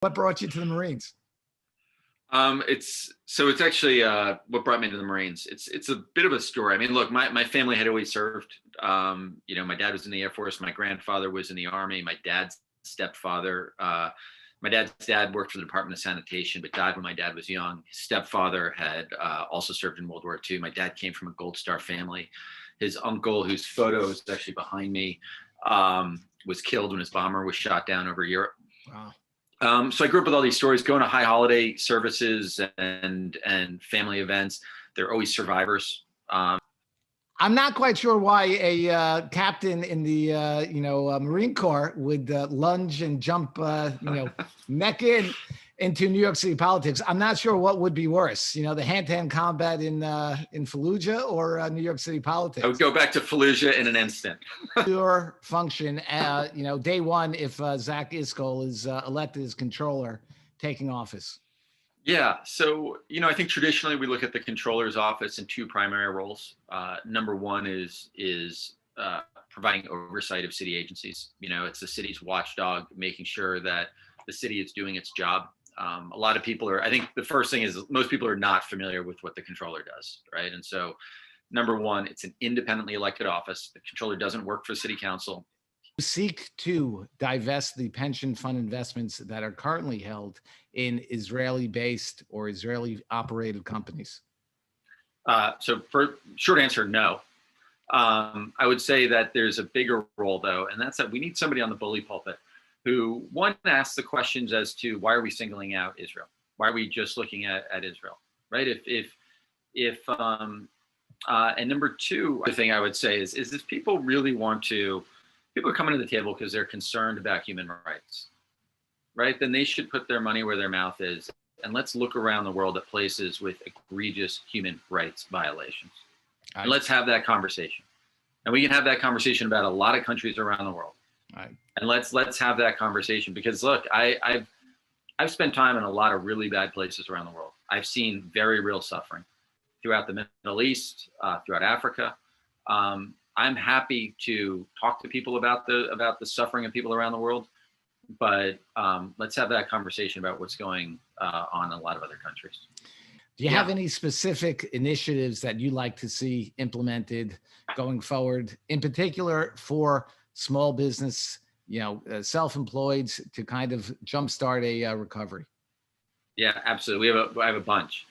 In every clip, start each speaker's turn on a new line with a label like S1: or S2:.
S1: What brought you to the Marines?
S2: It's actually what brought me to the Marines. It's a bit of a story. I mean, look, my family had always served. My dad was in the Air Force. My grandfather was in the Army. My dad's stepfather, my dad's dad worked for the Department of Sanitation, but died when my dad was young. His stepfather had also served in World War II. My dad came from a Gold Star family. His uncle, whose photo is actually behind me, was killed when his bomber was shot down over Europe.
S1: Wow.
S2: So I grew up with all these stories, going to high holiday services and family events. They're always survivors.
S1: I'm not quite sure why a captain in the Marine Corps would lunge and jump neck into New York City politics. I'm not sure what would be worse, the hand-to-hand combat in Fallujah or New York City politics.
S2: I would go back to Fallujah in an instant.
S1: Your function, day one, if Zach Iscol is elected as controller, taking office.
S2: Yeah, so I think traditionally we look at the controller's office in two primary roles. Number one is providing oversight of city agencies. It's the city's watchdog, making sure that the city is doing its job. A lot of people I think the first thing is most people are not familiar with what the controller does, right? And so number one, it's an independently elected office. The controller doesn't work for city council.
S1: Seek to divest the pension fund investments that are currently held in Israeli-based or Israeli-operated companies?
S2: So for short answer, no. I would say that there's a bigger role though, and that's that we need somebody on the bully pulpit who, one, asks the questions as to why are we singling out Israel? Why are we just looking at Israel, right? And number two, the thing I would say is if people really want to, people are coming to the table because they're concerned about human rights, right? Then they should put their money where their mouth is. And let's look around the world at places with egregious human rights violations. And let's have that conversation. And we can have that conversation about a lot of countries around the world.
S1: Right.
S2: And let's have that conversation because look, I've spent time in a lot of really bad places around the world. I've seen very real suffering throughout the Middle East, throughout Africa. I'm happy to talk to people about the suffering of people around the world, but let's have that conversation about what's going on in a lot of other countries.
S1: Do you have any specific initiatives that you like to see implemented going forward, in particular for small business, self-employed, to kind of jumpstart a recovery?
S2: Yeah, absolutely. I have a bunch.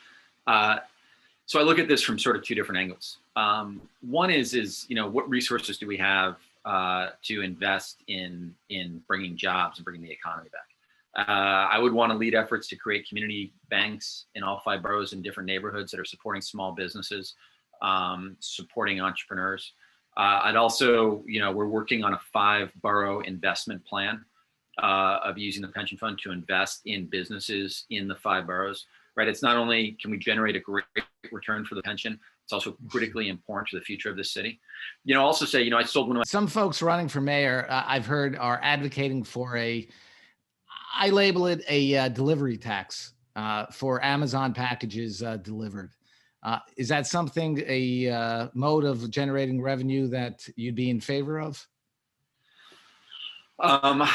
S2: So I look at this from sort of two different angles. One is what resources do we have to invest in bringing jobs and bringing the economy back? I would want to lead efforts to create community banks in all 5 boroughs in different neighborhoods that are supporting small businesses, supporting entrepreneurs. I'd also, we're working on a 5-borough investment plan of using the pension fund to invest in businesses in the 5 boroughs. Right? It's not only can we generate a great return for the pension, it's also critically important to the future of this city. Also say, I sold one of my...
S1: Some folks running for mayor, I've heard, are advocating for I label it a delivery tax for Amazon packages delivered. Is that something, a mode of generating revenue that you'd be in favor of?
S2: I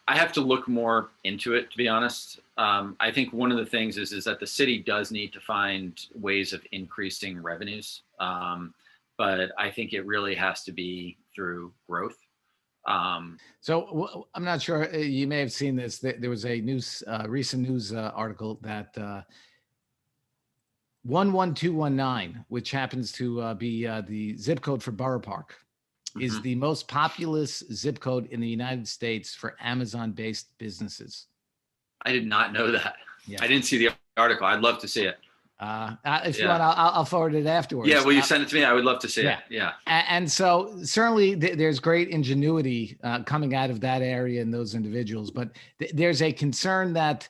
S2: have to look more into it, to be honest. I think one of the things is that the city does need to find ways of increasing revenues. But I think it really has to be through growth.
S1: So I'm not sure, you may have seen this. There was a recent news article that 11219, which happens to be the zip code for Borough Park, is the most populous zip code in the United States for Amazon-based businesses.
S2: I did not know that.
S1: Yeah.
S2: I didn't see the article. I'd love to see it.
S1: If you want, I'll forward it afterwards.
S2: Yeah, will you send it to me? I would love to see it. Yeah.
S1: And so certainly there's great ingenuity coming out of that area and those individuals, but there's a concern that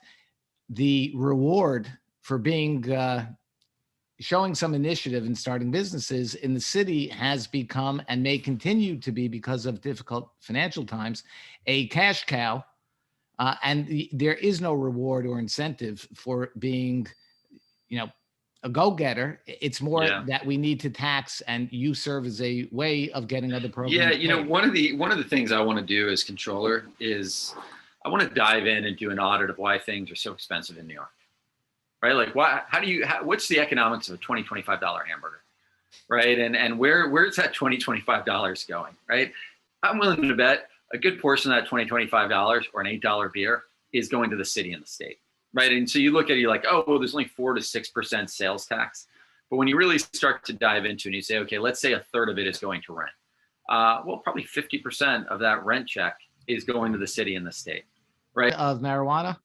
S1: the reward for being showing some initiative in starting businesses in the city has become, and may continue to be because of difficult financial times, a cash cow. And there is no reward or incentive for being, a go-getter. It's more that we need to tax, and you serve as a way of getting other programs.
S2: Yeah, one of the things I want to do as controller is I want to dive in and do an audit of why things are so expensive in New York, right? Like, what's the economics of a $20, $25 hamburger, right? And where's that $20, $25 going, right? I'm willing to bet a good portion of that $20, $25 or an $8 beer is going to the city and the state, right? And so you look at it, you're like, oh, well, there's only 4 to 6% sales tax. But when you really start to dive into it and you say, okay, let's say a third of it is going to rent. Well, probably 50% of that rent check is going to the city and the state, right?
S1: Of marijuana?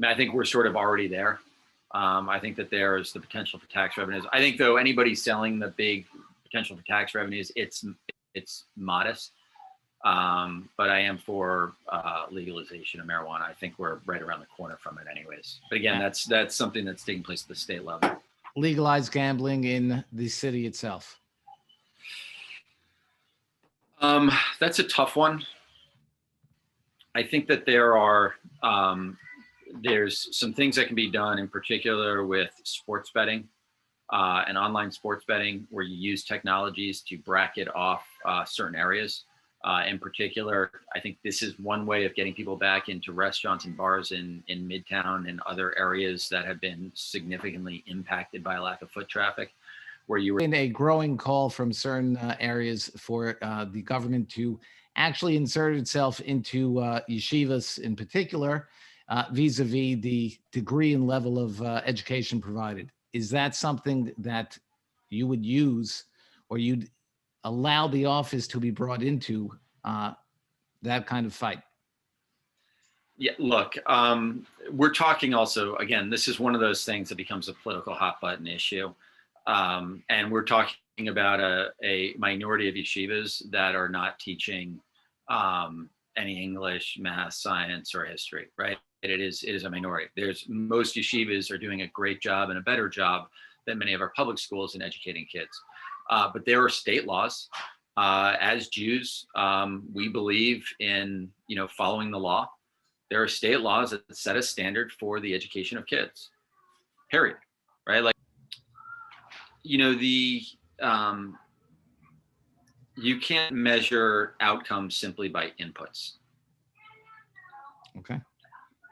S2: I think we're sort of already there. I think that there's the potential for tax revenues. I think, though, anybody selling the big potential for tax revenues, it's modest. But I am for legalization of marijuana. I think we're right around the corner from it anyways. But again, that's something that's taking place at the state level.
S1: Legalize gambling in the city itself.
S2: That's a tough one. I think that there's some things that can be done, in particular with sports betting and online sports betting, where you use technologies to bracket off certain areas. In particular, I think this is one way of getting people back into restaurants and bars in Midtown and other areas that have been significantly impacted by a lack of foot traffic, where you were
S1: in a growing call from certain areas for the government to actually insert itself into yeshivas in particular, vis-a-vis the degree and level of education provided. Is that something that you would use, or you'd allow the office to be brought into that kind of fight?
S2: Yeah, look, we're talking also, again, this is one of those things that becomes a political hot button issue. And we're talking about a minority of yeshivas that are not teaching any English, math, science, or history, right? It is a minority. Most yeshivas are doing a great job and a better job than many of our public schools in educating kids. But there are state laws. As Jews, we believe in, following the law. There are state laws that set a standard for the education of kids, period, right? Like, you can't measure outcomes simply by inputs.
S1: Okay.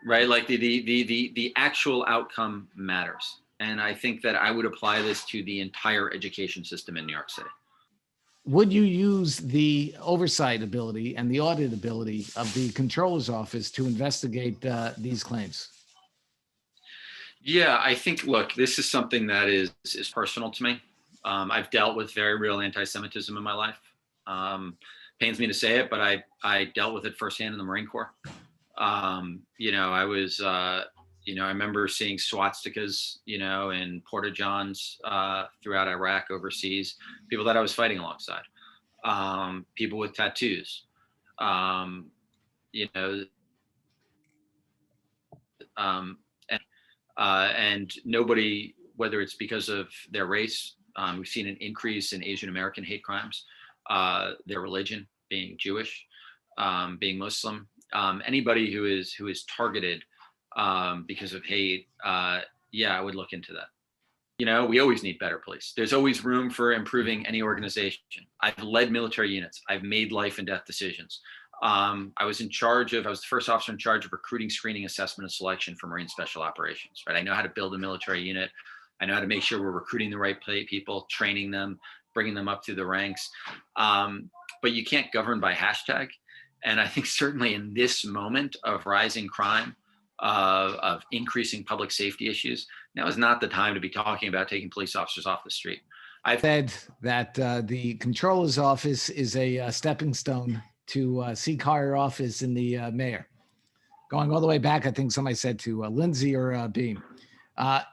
S2: Right? Like the actual outcome matters. And I think that I would apply this to the entire education system in New York City.
S1: Would you use the oversight ability and the audit ability of the Comptroller's office to investigate these claims?
S2: Yeah, I think, look, this is something that is personal to me. I've dealt with very real anti-Semitism in my life. Pains me to say it, but I dealt with it firsthand in the Marine Corps. I was, I remember seeing swastikas, in porta-johns throughout Iraq, overseas, people that I was fighting alongside, people with tattoos, and nobody, whether it's because of their race, we've seen an increase in Asian American hate crimes, their religion, being Jewish, being Muslim, anybody who is targeted because of hate. Yeah, I would look into that. We always need better police. There's always room for improving any organization. I've led military units. I've made life and death decisions. I was the first officer in charge of recruiting, screening, assessment, and selection for Marine Special Operations, right? I know how to build a military unit. I know how to make sure we're recruiting the right people, training them, bringing them up through the ranks. But you can't govern by hashtag. And I think certainly in this moment of rising crime, of increasing public safety issues, now is not the time to be talking about taking police officers off the street.
S1: I've said that the Comptroller's office is a stepping stone to seek higher office in the mayor. Going all the way back, I think somebody said to Lindsay or Beam. I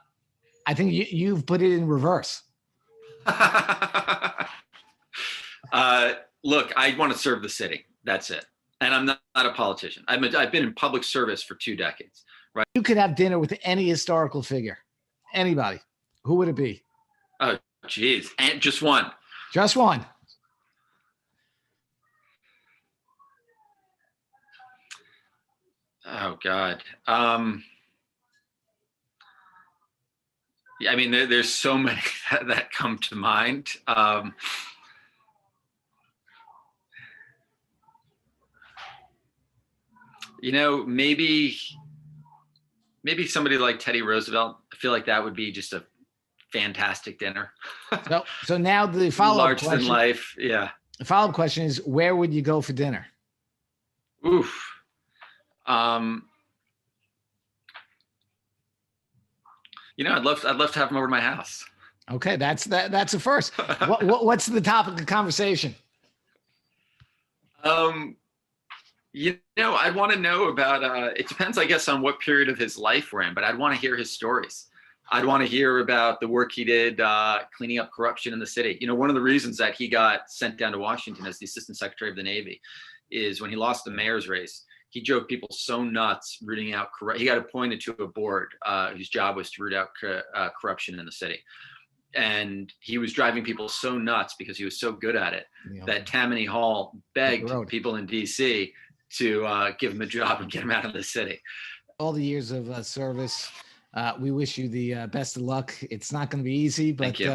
S1: think you've put it in reverse.
S2: Look, I want to serve the city. That's it. And I'm not a politician. I've been in public service for 2 decades. Right?
S1: You could have dinner with any historical figure, anybody. Who would it be?
S2: Oh, geez. And just one.
S1: Just one.
S2: Oh, God. Yeah, I mean, there's so many that come to mind. Maybe somebody like Teddy Roosevelt. I feel like that would be just a fantastic dinner.
S1: So now the follow-up
S2: Larger
S1: question.
S2: than life. Yeah.
S1: The follow-up question is, where would you go for dinner?
S2: Oof. I'd love to have him over to my house.
S1: Okay, that's a first. What's the topic of conversation?
S2: I'd want to know about, it depends, I guess, on what period of his life we're in, but I'd want to hear his stories. I'd want to hear about the work he did cleaning up corruption in the city. One of the reasons that he got sent down to Washington as the Assistant Secretary of the Navy is when he lost the mayor's race, he drove people so nuts rooting out corruption. He got appointed to a board whose job was to root out corruption in the city. And he was driving people so nuts because he was so good at it that Tammany Hall begged people in DC to give him a job and get him out of the city.
S1: All the years of service, we wish you the best of luck. It's not going to be easy, but